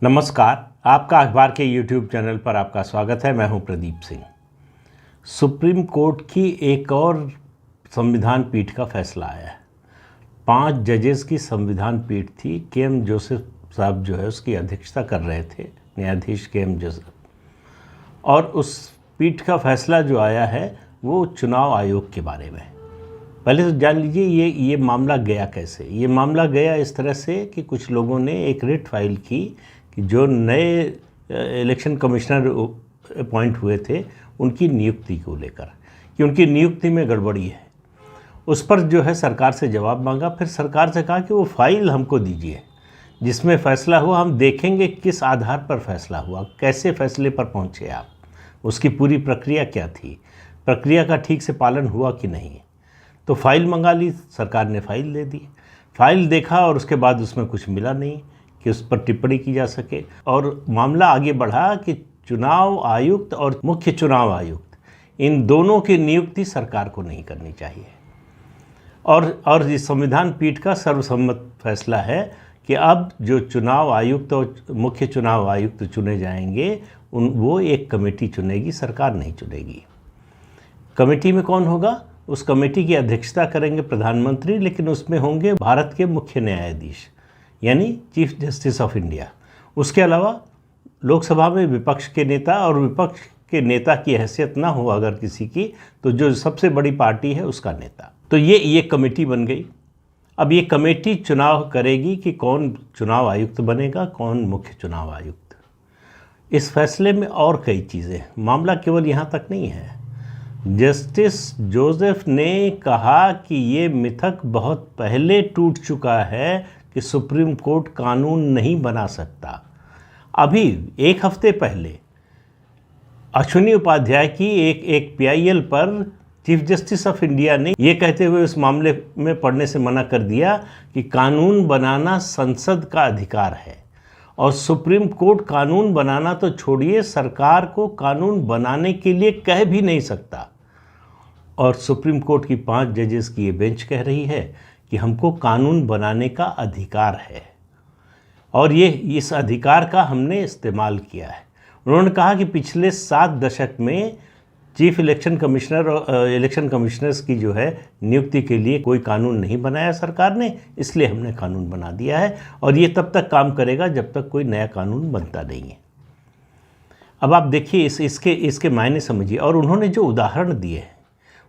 नमस्कार, आपका अखबार के YouTube चैनल पर आपका स्वागत है। मैं हूं प्रदीप सिंह। सुप्रीम कोर्ट की एक और संविधान पीठ का फैसला आया है। 5 जजेस की संविधान पीठ थी। के.एम. जोसेफ साहब जो है उसकी अध्यक्षता कर रहे थे, न्यायाधीश के.एम. जोसेफ। और उस पीठ का फैसला जो आया है वो चुनाव आयोग के बारे में। पहले तो जान लीजिए ये मामला गया कैसे। ये मामला गया इस तरह से कि कुछ लोगों ने एक रिट फाइल की कि जो नए इलेक्शन कमिश्नर अपॉइंट हुए थे उनकी नियुक्ति को लेकर, कि उनकी नियुक्ति में गड़बड़ी है। उस पर जो है सरकार से जवाब मांगा। फिर सरकार से कहा कि वो फाइल हमको दीजिए जिसमें फ़ैसला हुआ, हम देखेंगे किस आधार पर फैसला हुआ, कैसे फैसले पर पहुँचे आप, उसकी पूरी प्रक्रिया क्या थी, प्रक्रिया का ठीक से पालन हुआ कि नहीं। तो फाइल मंगा ली, सरकार ने फाइल दे दी। फाइल देखा और उसके बाद उसमें कुछ मिला नहीं कि उस पर टिप्पणी की जा सके। और मामला आगे बढ़ा कि चुनाव आयुक्त और मुख्य चुनाव आयुक्त, इन दोनों की नियुक्ति सरकार को नहीं करनी चाहिए। और इस संविधान पीठ का सर्वसम्मत फैसला है कि अब जो चुनाव आयुक्त और मुख्य चुनाव आयुक्त चुने जाएंगे वो एक कमेटी चुनेगी, सरकार नहीं चुनेगी। कमेटी में कौन होगा? उस कमेटी की अध्यक्षता करेंगे प्रधानमंत्री, लेकिन उसमें होंगे भारत के मुख्य न्यायाधीश यानी चीफ जस्टिस ऑफ इंडिया। उसके अलावा लोकसभा में विपक्ष के नेता, और विपक्ष के नेता की हैसियत ना हो अगर किसी की, तो जो सबसे बड़ी पार्टी है उसका नेता। तो ये कमेटी बन गई। अब ये कमेटी चुनाव करेगी कि कौन चुनाव आयुक्त बनेगा, कौन मुख्य चुनाव आयुक्त। इस फैसले में और कई चीज़ें, मामला केवल यहाँ तक नहीं है। जस्टिस जोसेफ ने कहा कि ये मिथक बहुत पहले टूट चुका है कि सुप्रीम कोर्ट कानून नहीं बना सकता। अभी एक हफ्ते पहले अश्विनी उपाध्याय की एक PIL पर चीफ जस्टिस ऑफ इंडिया ने ये कहते हुए उस मामले में पढ़ने से मना कर दिया कि कानून बनाना संसद का अधिकार है और सुप्रीम कोर्ट कानून बनाना तो छोड़िए, सरकार को कानून बनाने के लिए कह भी नहीं सकता। और सुप्रीम कोर्ट की 5 जजेस की ये बेंच कह रही है कि हमको कानून बनाने का अधिकार है और इस अधिकार का हमने इस्तेमाल किया है। उन्होंने कहा कि पिछले 7 दशक में चीफ इलेक्शन कमिश्नर और इलेक्शन कमिश्नर्स की जो है नियुक्ति के लिए कोई कानून नहीं बनाया सरकार ने, इसलिए हमने कानून बना दिया है और ये तब तक काम करेगा जब तक कोई नया कानून बनता नहीं है। अब आप देखिए इसके मायने समझिए। और उन्होंने जो उदाहरण दिए हैं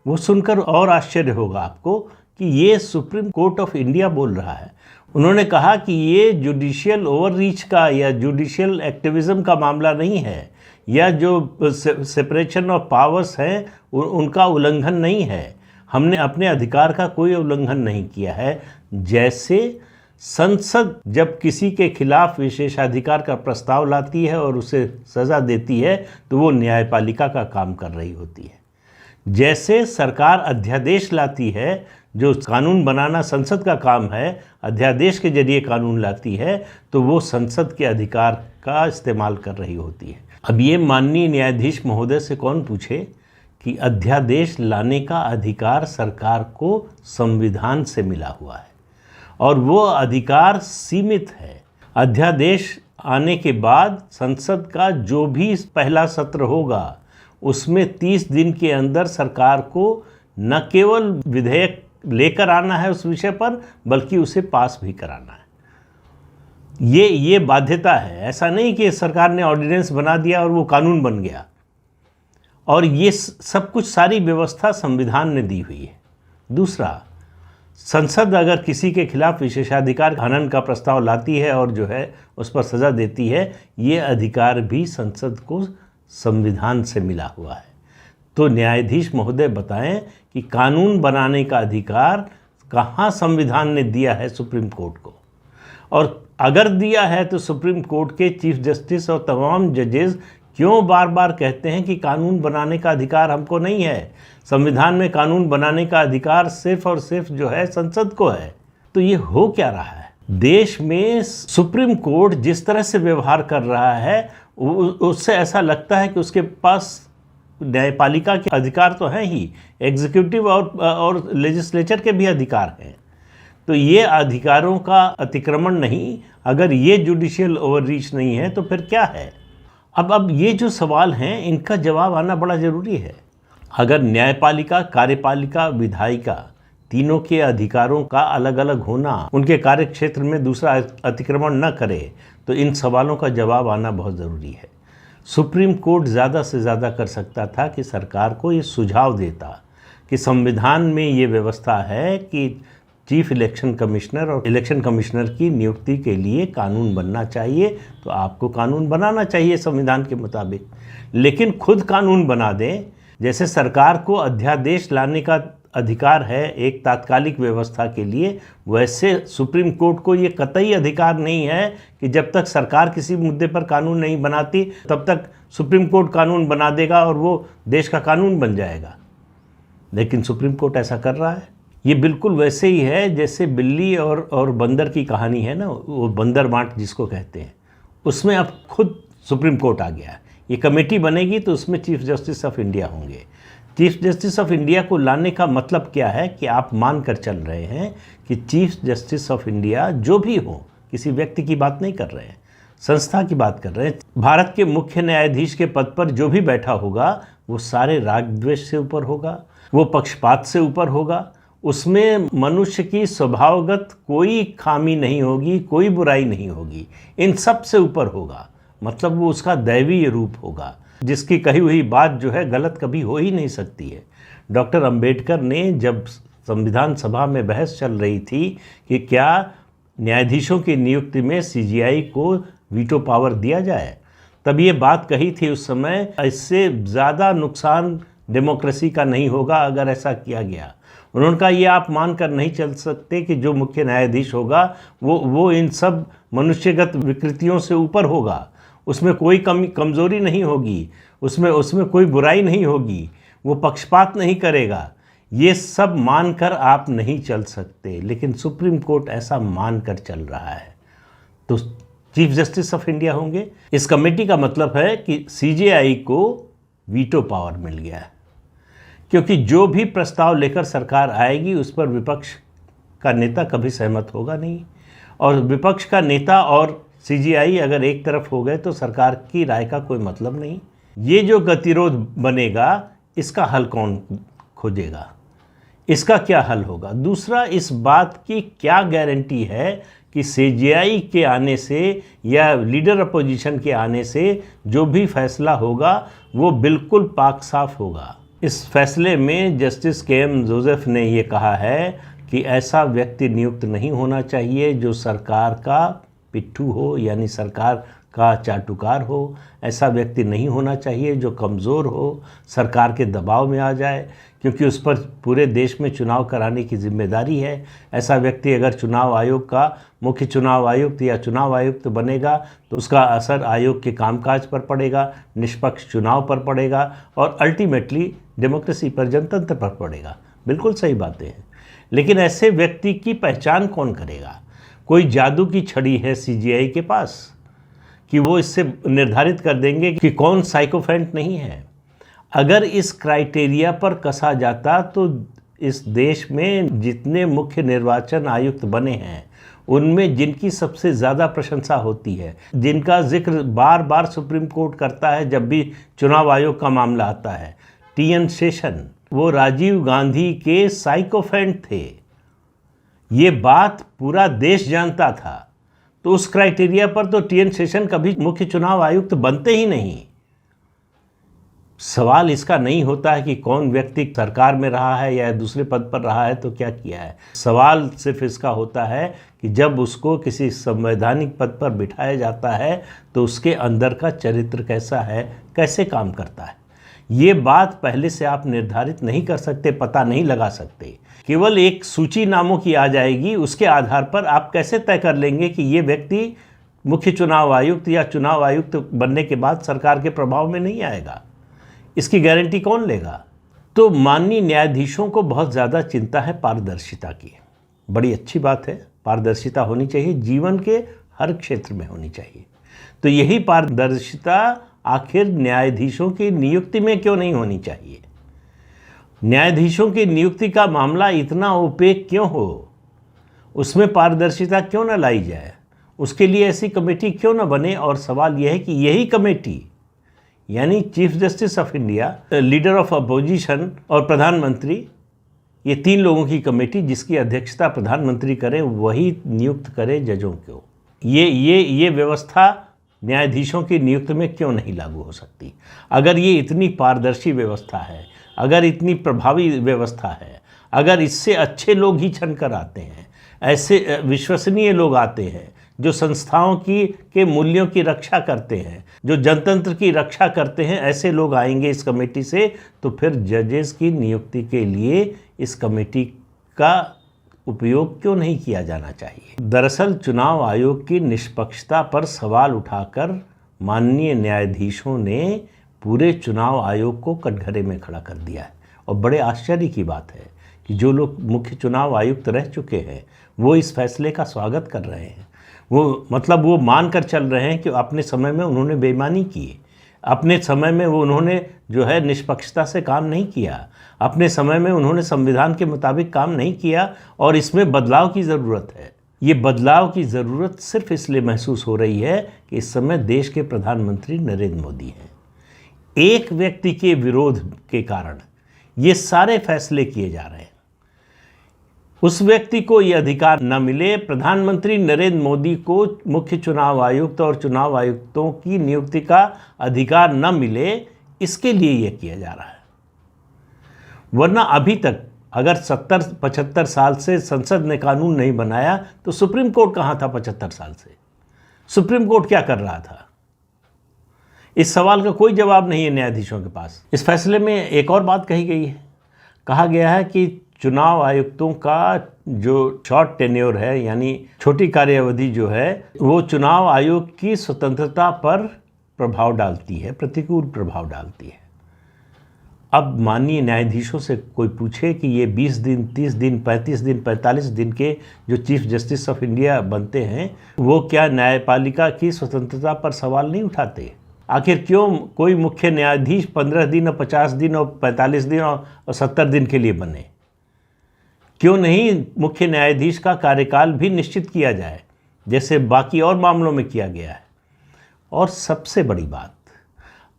वो सुनकर और आश्चर्य होगा आपको कि ये सुप्रीम कोर्ट ऑफ इंडिया बोल रहा है। उन्होंने कहा कि ये जुडिशियल ओवररीच का या जुडिशियल एक्टिविज़म का मामला नहीं है, या जो सेपरेशन ऑफ पावर्स हैं उनका उल्लंघन नहीं है। हमने अपने अधिकार का कोई उल्लंघन नहीं किया है। जैसे संसद जब किसी के खिलाफ विशेषाधिकार का प्रस्ताव लाती है और उसे सज़ा देती है तो वो न्यायपालिका का काम कर रही होती है। जैसे सरकार अध्यादेश लाती है, जो कानून बनाना संसद का काम है, अध्यादेश के जरिए कानून लाती है, तो वो संसद के अधिकार का इस्तेमाल कर रही होती है। अब ये माननीय न्यायाधीश महोदय से कौन पूछे कि अध्यादेश लाने का अधिकार सरकार को संविधान से मिला हुआ है और वो अधिकार सीमित है। अध्यादेश आने के बाद संसद का जो भी पहला सत्र होगा उसमें 30 दिन के अंदर सरकार को न केवल विधेयक लेकर आना है उस विषय पर, बल्कि उसे पास भी कराना है। ये बाध्यता है। ऐसा नहीं कि सरकार ने ऑर्डिनेंस बना दिया और वो कानून बन गया। और ये सब कुछ सारी व्यवस्था संविधान ने दी हुई है। दूसरा, संसद अगर किसी के खिलाफ विशेषाधिकार हनन का प्रस्ताव लाती है और जो है उस पर सज़ा देती है, ये अधिकार भी संसद को संविधान से मिला हुआ है। तो न्यायाधीश महोदय बताएं कि कानून बनाने का अधिकार कहाँ संविधान ने दिया है सुप्रीम कोर्ट को, और अगर दिया है तो सुप्रीम कोर्ट के चीफ जस्टिस और तमाम जजेस क्यों बार बार कहते हैं कि कानून बनाने का अधिकार हमको नहीं है। संविधान में कानून बनाने का अधिकार सिर्फ और सिर्फ जो है संसद को है। तो ये हो क्या रहा है? देश में सुप्रीम कोर्ट जिस तरह से व्यवहार कर रहा है उससे ऐसा लगता है कि उसके पास न्यायपालिका के अधिकार तो हैं ही, एग्जीक्यूटिव और लेजिस्लेचर के भी अधिकार हैं। तो ये अधिकारों का अतिक्रमण नहीं, अगर ये जुडिशियल ओवररीच नहीं है तो फिर क्या है? अब ये जो सवाल हैं इनका जवाब आना बड़ा ज़रूरी है। अगर न्यायपालिका, कार्यपालिका, विधायिका तीनों के अधिकारों का अलग अलग होना उनके कार्यक्षेत्र में दूसरा अतिक्रमण न करे तो इन सवालों का जवाब आना बहुत ज़रूरी है। सुप्रीम कोर्ट ज़्यादा से ज़्यादा कर सकता था कि सरकार को ये सुझाव देता कि संविधान में ये व्यवस्था है कि चीफ इलेक्शन कमिश्नर और इलेक्शन कमिश्नर की नियुक्ति के लिए कानून बनना चाहिए, तो आपको कानून बनाना चाहिए संविधान के मुताबिक। लेकिन खुद कानून बना दें, जैसे सरकार को अध्यादेश लाने का अधिकार है एक तात्कालिक व्यवस्था के लिए, वैसे सुप्रीम कोर्ट को ये कतई अधिकार नहीं है कि जब तक सरकार किसी मुद्दे पर कानून नहीं बनाती तब तक सुप्रीम कोर्ट कानून बना देगा और वो देश का कानून बन जाएगा। लेकिन सुप्रीम कोर्ट ऐसा कर रहा है। ये बिल्कुल वैसे ही है जैसे बिल्ली और बंदर की कहानी है ना, वो बंदर बांट जिसको कहते हैं, उसमें अब खुद सुप्रीम कोर्ट आ गया। ये कमेटी बनेगी तो उसमें चीफ जस्टिस ऑफ इंडिया होंगे। चीफ जस्टिस ऑफ इंडिया को लाने का मतलब क्या है कि आप मान कर चल रहे हैं कि चीफ जस्टिस ऑफ इंडिया जो भी हो, किसी व्यक्ति की बात नहीं कर रहे हैं, संस्था की बात कर रहे हैं, भारत के मुख्य न्यायाधीश के पद पर जो भी बैठा होगा वो सारे रागद्वेष से ऊपर होगा, वो पक्षपात से ऊपर होगा, उसमें मनुष्य की स्वभावगत कोई खामी नहीं होगी, कोई बुराई नहीं होगी, इन सब से ऊपर होगा। मतलब वो उसका दैवीय रूप होगा, जिसकी कही हुई बात जो है गलत कभी हो ही नहीं सकती है। डॉक्टर अंबेडकर ने जब संविधान सभा में बहस चल रही थी कि क्या न्यायाधीशों की नियुक्ति में सीजीआई को वीटो पावर दिया जाए, तब ये बात कही थी उस समय, इससे ज़्यादा नुकसान डेमोक्रेसी का नहीं होगा अगर ऐसा किया गया। उन्होंने कहा ये आप मानकर नहीं चल सकते कि जो मुख्य न्यायाधीश होगा वो इन सब मनुष्यगत विकृतियों से ऊपर होगा, उसमें कोई कमज़ोरी नहीं होगी, उसमें कोई बुराई नहीं होगी, वो पक्षपात नहीं करेगा। ये सब मानकर आप नहीं चल सकते, लेकिन सुप्रीम कोर्ट ऐसा मानकर चल रहा है। तो चीफ जस्टिस ऑफ इंडिया होंगे। इस कमेटी का मतलब है कि सीजेआई को वीटो पावर मिल गया है, क्योंकि जो भी प्रस्ताव लेकर सरकार आएगी उस पर विपक्ष का नेता कभी सहमत होगा नहीं, और विपक्ष का नेता और सीजीआई अगर एक तरफ हो गए तो सरकार की राय का कोई मतलब नहीं। ये जो गतिरोध बनेगा इसका हल कौन खोजेगा, इसका क्या हल होगा? दूसरा, इस बात की क्या गारंटी है कि सीजीआई के आने से या लीडर अपोजिशन के आने से जो भी फैसला होगा वो बिल्कुल पाक साफ होगा। इस फैसले में जस्टिस के.एम. जोसेफ ने ये कहा है कि ऐसा व्यक्ति नियुक्त नहीं होना चाहिए जो सरकार का पिट्ठू हो, यानी सरकार का चाटुकार हो। ऐसा व्यक्ति नहीं होना चाहिए जो कमज़ोर हो, सरकार के दबाव में आ जाए, क्योंकि उस पर पूरे देश में चुनाव कराने की जिम्मेदारी है। ऐसा व्यक्ति अगर चुनाव आयोग का मुख्य चुनाव आयुक्त या चुनाव आयुक्त बनेगा तो उसका असर आयोग के कामकाज पर पड़ेगा, निष्पक्ष चुनाव पर पड़ेगा और अल्टीमेटली डेमोक्रेसी पर, जनतंत्र पर पड़ेगा। बिल्कुल सही बातें हैं, लेकिन ऐसे व्यक्ति की पहचान कौन करेगा? कोई जादू की छड़ी है सीजीआई के पास कि वो इससे निर्धारित कर देंगे कि कौन साइकोफेंट नहीं है? अगर इस क्राइटेरिया पर कसा जाता तो इस देश में जितने मुख्य निर्वाचन आयुक्त बने हैं उनमें जिनकी सबसे ज़्यादा प्रशंसा होती है, जिनका जिक्र बार बार सुप्रीम कोर्ट करता है जब भी चुनाव आयोग का मामला आता है, टी.एन. शेषन, वो राजीव गांधी के साइकोफेंट थे। ये बात पूरा देश जानता था। तो उस क्राइटेरिया पर तो टी.एन. शेषन कभी मुख्य चुनाव आयुक्त बनते ही नहीं। सवाल इसका नहीं होता है कि कौन व्यक्ति सरकार में रहा है या दूसरे पद पर रहा है तो क्या किया है। सवाल सिर्फ इसका होता है कि जब उसको किसी संवैधानिक पद पर बिठाया जाता है तो उसके अंदर का चरित्र कैसा है, कैसे काम करता है। ये बात पहले से आप निर्धारित नहीं कर सकते, पता नहीं लगा सकते। केवल एक सूची नामों की आ जाएगी, उसके आधार पर आप कैसे तय कर लेंगे कि ये व्यक्ति मुख्य चुनाव आयुक्त या चुनाव आयुक्त बनने के बाद सरकार के प्रभाव में नहीं आएगा? इसकी गारंटी कौन लेगा? तो माननीय न्यायाधीशों को बहुत ज़्यादा चिंता है पारदर्शिता की। बड़ी अच्छी बात है, पारदर्शिता होनी चाहिए, जीवन के हर क्षेत्र में होनी चाहिए। तो यही पारदर्शिता आखिर न्यायाधीशों की नियुक्ति में क्यों नहीं होनी चाहिए? न्यायाधीशों की नियुक्ति का मामला इतना ओपेक क्यों हो? उसमें पारदर्शिता क्यों न लाई जाए? उसके लिए ऐसी कमेटी क्यों ना बने। और सवाल यह है कि यही कमेटी यानी chief justice of India, leader of opposition और प्रधानमंत्री, ये तीन लोगों की कमेटी जिसकी अध्यक्षता प्रधानमंत्री करें, वही नियुक्त करे जजों को। ये व्यवस्था न्यायाधीशों की नियुक्ति में क्यों नहीं लागू हो सकती? अगर ये इतनी पारदर्शी व्यवस्था है, अगर इतनी प्रभावी व्यवस्था है, अगर इससे अच्छे लोग ही छन कर आते हैं, ऐसे विश्वसनीय लोग आते हैं जो संस्थाओं के मूल्यों की रक्षा करते हैं, जो जनतंत्र की रक्षा करते हैं, ऐसे लोग आएंगे इस कमेटी से, तो फिर जजेस की नियुक्ति के लिए इस कमेटी का उपयोग क्यों नहीं किया जाना चाहिए? दरअसल चुनाव आयोग की निष्पक्षता पर सवाल उठाकर माननीय न्यायाधीशों ने पूरे चुनाव आयोग को कटघरे में खड़ा कर दिया है। और बड़े आश्चर्य की बात है कि जो लोग मुख्य चुनाव आयुक्त रह चुके हैं वो इस फैसले का स्वागत कर रहे हैं। वो मान कर चल रहे हैं कि अपने समय में उन्होंने बेईमानी की, अपने समय में उन्होंने जो है निष्पक्षता से काम नहीं किया, अपने समय में उन्होंने संविधान के मुताबिक काम नहीं किया और इसमें बदलाव की ज़रूरत है। ये बदलाव की ज़रूरत सिर्फ इसलिए महसूस हो रही है कि इस समय देश के प्रधानमंत्री नरेंद्र मोदी हैं। एक व्यक्ति के विरोध के कारण ये सारे फैसले किए जा रहे हैं। उस व्यक्ति को ये अधिकार न मिले, प्रधानमंत्री नरेंद्र मोदी को मुख्य चुनाव आयुक्त और चुनाव आयुक्तों की नियुक्ति का अधिकार न मिले, इसके लिए ये किया जा रहा है। वरना अभी तक अगर 70-75 साल से संसद ने कानून नहीं बनाया तो सुप्रीम कोर्ट कहाँ था 75 साल से? सुप्रीम कोर्ट क्या कर रहा था? इस सवाल का कोई जवाब नहीं है न्यायाधीशों के पास। इस फैसले में एक और बात कही गई है। कहा गया है कि चुनाव आयुक्तों का जो शॉर्ट टेन्योर है यानी छोटी कार्यावधि जो है वो चुनाव आयोग की स्वतंत्रता पर प्रभाव डालती है, प्रतिकूल प्रभाव डालती है। अब माननीय न्यायाधीशों से कोई पूछे कि ये 20 दिन, 30 दिन, 35 दिन, 45 दिन के जो चीफ जस्टिस ऑफ इंडिया बनते हैं वो क्या न्यायपालिका की स्वतंत्रता पर सवाल नहीं उठाते? आखिर क्यों कोई मुख्य न्यायाधीश 15 दिन और 50 दिन और 45 दिन और 70 दिन के लिए बने? क्यों नहीं मुख्य न्यायाधीश का कार्यकाल भी निश्चित किया जाए जैसे बाकी और मामलों में किया गया है? और सबसे बड़ी बात,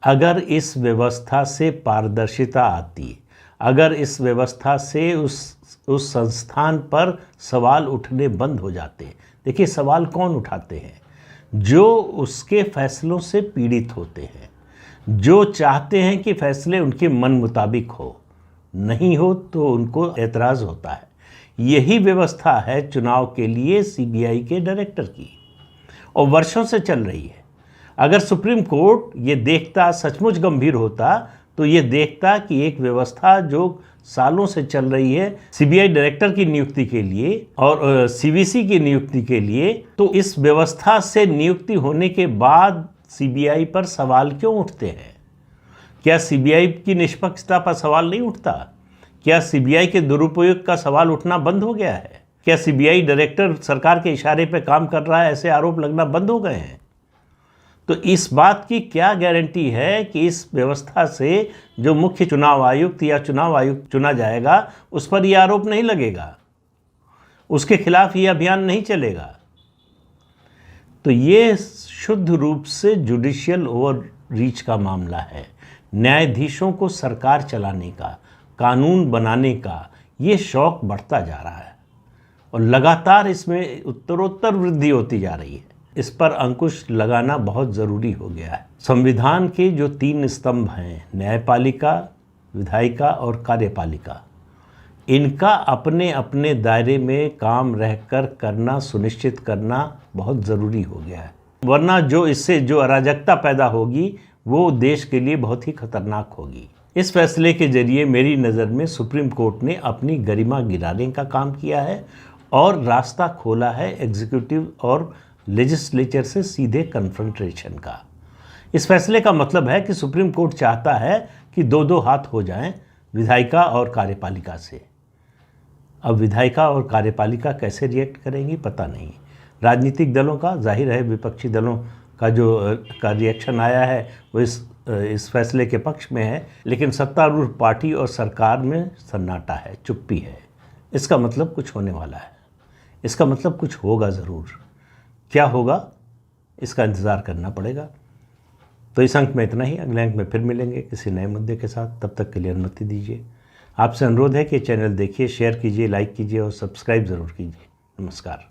अगर इस व्यवस्था से पारदर्शिता आती, अगर इस व्यवस्था से उस संस्थान पर सवाल उठने बंद हो जाते। देखिए सवाल कौन उठाते हैं? जो उसके फैसलों से पीड़ित होते हैं, जो चाहते हैं कि फैसले उनके मन मुताबिक हो, नहीं हो तो उनको एतराज़ होता है। यही व्यवस्था है चुनाव के लिए सीबीआई के डायरेक्टर की और वर्षों से चल रही है। अगर सुप्रीम कोर्ट ये देखता, सचमुच गंभीर होता, तो ये देखता कि एक व्यवस्था जो सालों से चल रही है सीबीआई डायरेक्टर की नियुक्ति के लिए और सीवीसी की नियुक्ति के लिए, तो इस व्यवस्था से नियुक्ति होने के बाद सीबीआई पर सवाल क्यों उठते हैं? क्या सीबीआई की निष्पक्षता पर सवाल नहीं उठता? क्या सीबीआई के दुरुपयोग का सवाल उठना बंद हो गया है? क्या सीबीआई डायरेक्टर सरकार के इशारे पर काम कर रहा है, ऐसे आरोप लगना बंद हो गए हैं? तो इस बात की क्या गारंटी है कि इस व्यवस्था से जो मुख्य चुनाव आयुक्त या चुनाव आयुक्त चुना जाएगा उस पर यह आरोप नहीं लगेगा, उसके खिलाफ ये अभियान नहीं चलेगा? तो ये शुद्ध रूप से जुडिशियल ओवर रीच का मामला है। न्यायाधीशों को सरकार चलाने का, कानून बनाने का ये शौक बढ़ता जा रहा है और लगातार इसमें उत्तरोत्तर वृद्धि होती जा रही है। इस पर अंकुश लगाना बहुत ज़रूरी हो गया है। संविधान के जो 3 स्तंभ हैं, न्यायपालिका, विधायिका और कार्यपालिका, इनका अपने अपने दायरे में काम रहकर करना सुनिश्चित करना बहुत ज़रूरी हो गया है। वरना इससे जो अराजकता पैदा होगी वो देश के लिए बहुत ही खतरनाक होगी। इस फैसले के जरिए मेरी नज़र में सुप्रीम कोर्ट ने अपनी गरिमा गिराने का काम किया है और रास्ता खोला है एग्जीक्यूटिव और लेजिस्लेचर से सीधे कन्फ्रंटेशन का। इस फैसले का मतलब है कि सुप्रीम कोर्ट चाहता है कि 2-2 हाथ हो जाएं विधायिका और कार्यपालिका से। अब विधायिका और कार्यपालिका कैसे रिएक्ट करेंगी पता नहीं। राजनीतिक दलों का, जाहिर है विपक्षी दलों का का रिएक्शन आया है वो इस फैसले के पक्ष में है, लेकिन सत्तारूढ़ पार्टी और सरकार में सन्नाटा है, चुप्पी है। इसका मतलब कुछ होने वाला है, इसका मतलब कुछ होगा ज़रूर। क्या होगा इसका इंतज़ार करना पड़ेगा। तो इस अंक में इतना ही। अगले अंक में फिर मिलेंगे किसी नए मुद्दे के साथ। तब तक के लिए अनुमति दीजिए। आपसे अनुरोध है कि चैनल देखिए, शेयर कीजिए, लाइक कीजिए और सब्सक्राइब ज़रूर कीजिए। नमस्कार।